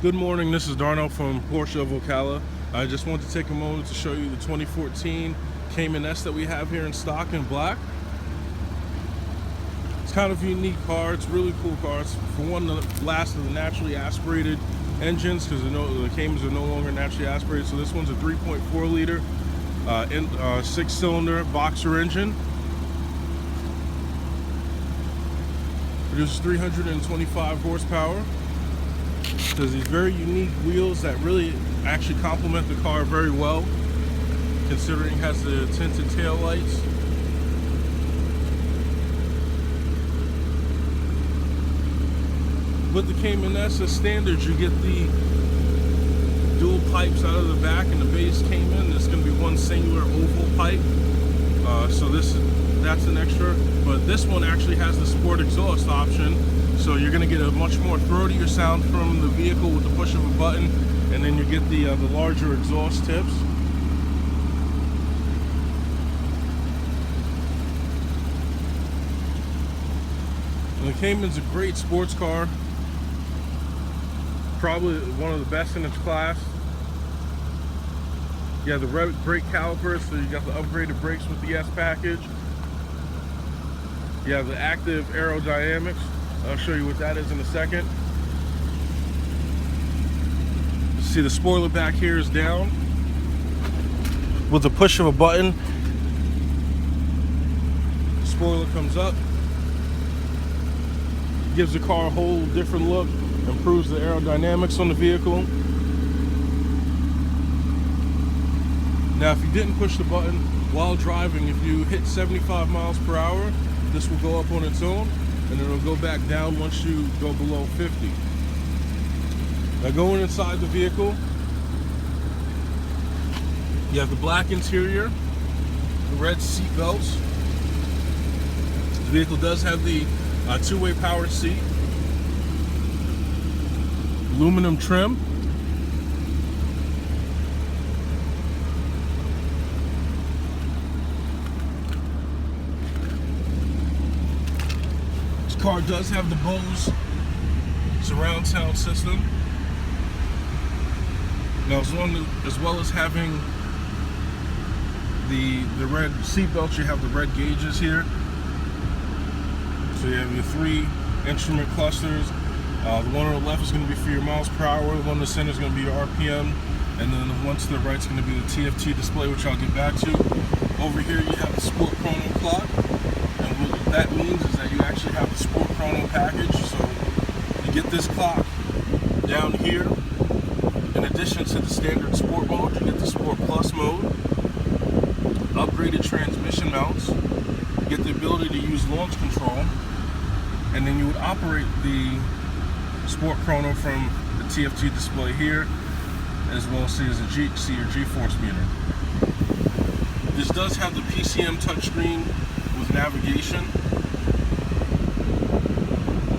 Good morning, this is Darnell from Porsche of Ocala. I just want to take a moment to show you the 2014 Cayman S that we have here in stock in black. It's kind of a unique car. It's a really cool car. It's, for one, the last of the naturally aspirated engines, because the Caymans are no longer naturally aspirated. So this one's a 3.4 liter 6-cylinder boxer engine. Produces 325 horsepower. There's these very unique wheels that really actually complement the car very well, considering it has the tinted tail lights. With the Cayman S as standards, you get the dual pipes out of the back and the base Cayman. There's going to be one singular oval pipe, so that's an extra. But this one actually has the sport exhaust option, so you're going to get a much more throatier sound from the vehicle with the push of a button, and then you get the larger exhaust tips. And the Cayman's a great sports car, probably one of the best in its class. You have the brake calipers, so you got the upgraded brakes with the S package. You have the active aerodynamics. I'll show you what that is in a second. See, the spoiler back here is down. With the push of a button, the spoiler comes up. Gives the car a whole different look, improves the aerodynamics on the vehicle. Now, if you didn't push the button while driving, if you hit 75 miles per hour, this will go up on its own, and it'll go back down once you go below 50. Now, going inside the vehicle, you have the black interior, the red seat belts. The vehicle does have the two-way power seat, aluminum trim. This car does have the Bose surround sound system. Now, as well as having the red seat belts, you have the red gauges here. So you have your 3 instrument clusters. The one on the left is going to be for your miles per hour. The one in the center is going to be your RPM. And then the one to the right is going to be the TFT display, which I'll get back to. Over here you have the Sport Chrono clock. And what that means is that you actually have the Sport Chrono package. So you get this clock down here. In addition to the standard Sport mode, you get the Sport Plus mode. Upgraded transmission mounts. You get the ability to use launch control. And then you would operate the Sport Chrono from the TFT display here, as well as see your G-force meter. This does have the PCM touchscreen with navigation.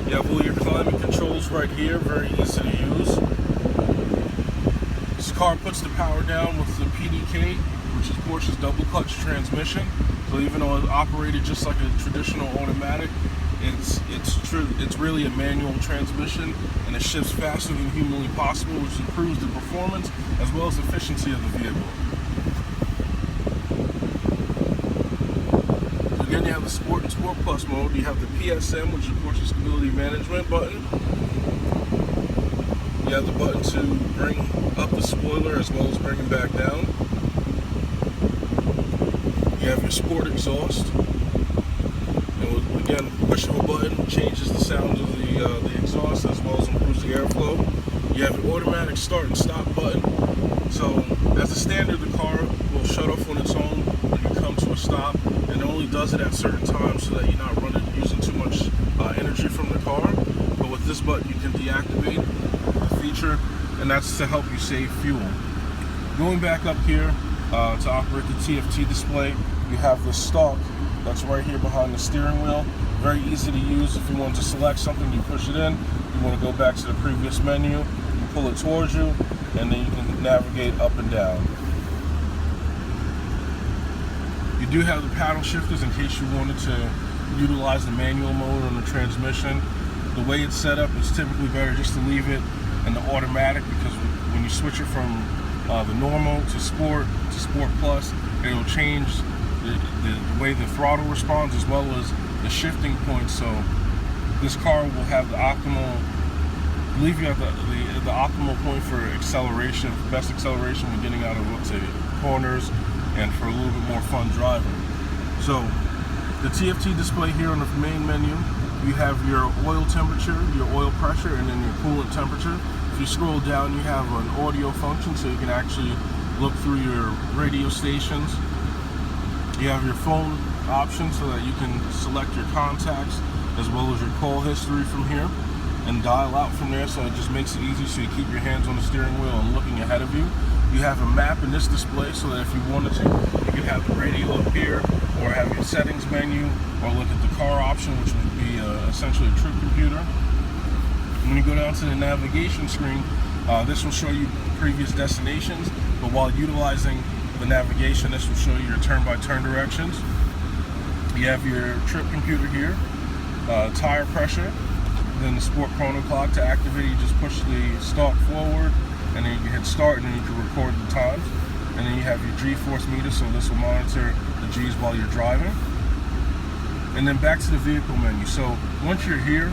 You have all your climate controls right here, very easy to use. This car puts the power down with the PDK, which is Porsche's double clutch transmission. So even though it's operated just like a traditional automatic, it's really a manual transmission, and it shifts faster than humanly possible, which improves the performance as well as efficiency of the vehicle. So again, you have the Sport and Sport Plus mode. You have the PSM, which is Porsche Stability Management button. You have the button to bring up the spoiler as well as bring it back down. You have your Sport exhaust. Again, push of a button changes the sound of the exhaust as well as improves the airflow. You have an automatic start and stop button. So as a standard, the car will shut off on its own when you come to a stop, and it only does it at certain times so that you're not using too much energy from the car. But with this button, you can deactivate the feature, and that's to help you save fuel. Going back up here to operate the TFT display, you have the stalk that's right here behind the steering wheel. Very easy to use. If you want to select something, you push it in. You want to go back to the previous menu, you pull it towards you, and then you can navigate up and down. You do have the paddle shifters in case you wanted to utilize the manual mode on the transmission. The way it's set up, it's typically better just to leave it and the automatic, because when you switch it from the normal to Sport Plus, it'll change the way the throttle responds as well as the shifting points. So this car will have the optimal, I believe you have the optimal point for acceleration, best acceleration when getting out of, let's say, corners, and for a little bit more fun driving. So the TFT display here on the main menu, you have your oil temperature, your oil pressure, and then your coolant temperature. If you scroll down, you have an audio function, so you can actually look through your radio stations. You have your phone option so that you can select your contacts as well as your call history from here and dial out from there, so it just makes it easy so you keep your hands on the steering wheel and looking ahead of you. You have a map in this display so that if you wanted to, you could have the radio up here, or have your settings menu, or look at the car option, which would be essentially a trip computer. When you go down to the navigation screen, this will show you previous destinations, but while utilizing the navigation, this will show you your turn-by-turn directions. You have your trip computer here, tire pressure, then the Sport Chrono Clock. To activate, you just push the start forward, and then you can hit start, and then you can record the times. And then you have your G-force meter, so this will monitor the G's while you're driving. And then back to the vehicle menu. So once you're here,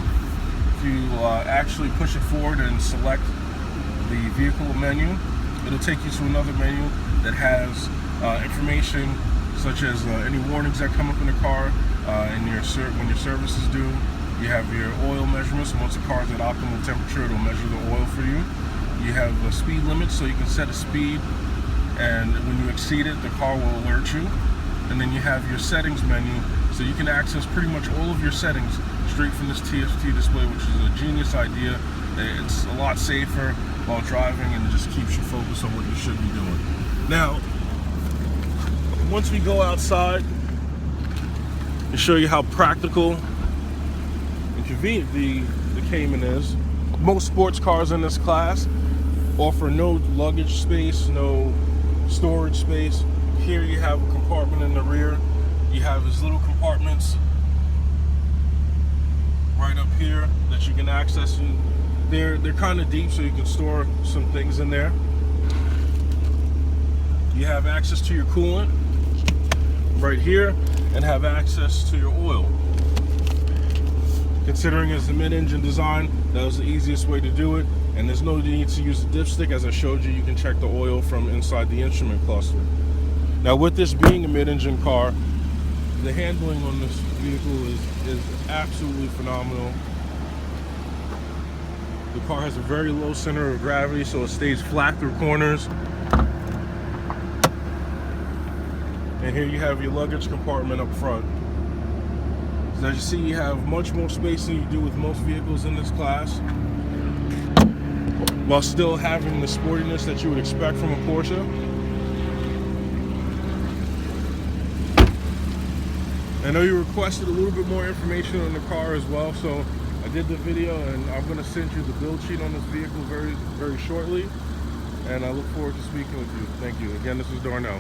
if you actually push it forward and select the vehicle menu, it'll take you to another menu that has information such as any warnings that come up in the car, and when your service is due. You have your oil measurements. Once the car is at optimal temperature, it'll measure the oil for you. You have a speed limit, so you can set a speed, and when you exceed it, the car will alert you. And then you have your settings menu, so you can access pretty much all of your settings straight from this TFT display, which is a genius idea. It's a lot safer while driving, and it just keeps you focused on what you should be doing. Now, once we go outside and show you how practical and convenient the Cayman is. Most sports cars in this class offer no luggage space, no storage space. Here you have a compartment in the rear. You have these little compartments right up here that you can access, and they're kind of deep, so you can store some things in there. You have access to your coolant right here, and have access to your oil. Considering it's a mid-engine design, that was the easiest way to do it, and there's no need to use a dipstick. As I showed you, you can check the oil from inside the instrument cluster. Now, with this being a mid-engine car, the handling on this vehicle is absolutely phenomenal. The car has a very low center of gravity, so it stays flat through corners. And here you have your luggage compartment up front. So as you see, you have much more space than you do with most vehicles in this class, while still having the sportiness that you would expect from a Porsche. I know you requested a little bit more information on the car as well, so I did the video, and I'm going to send you the build sheet on this vehicle very, very shortly, and I look forward to speaking with you. Thank you. Again, this is Darnell.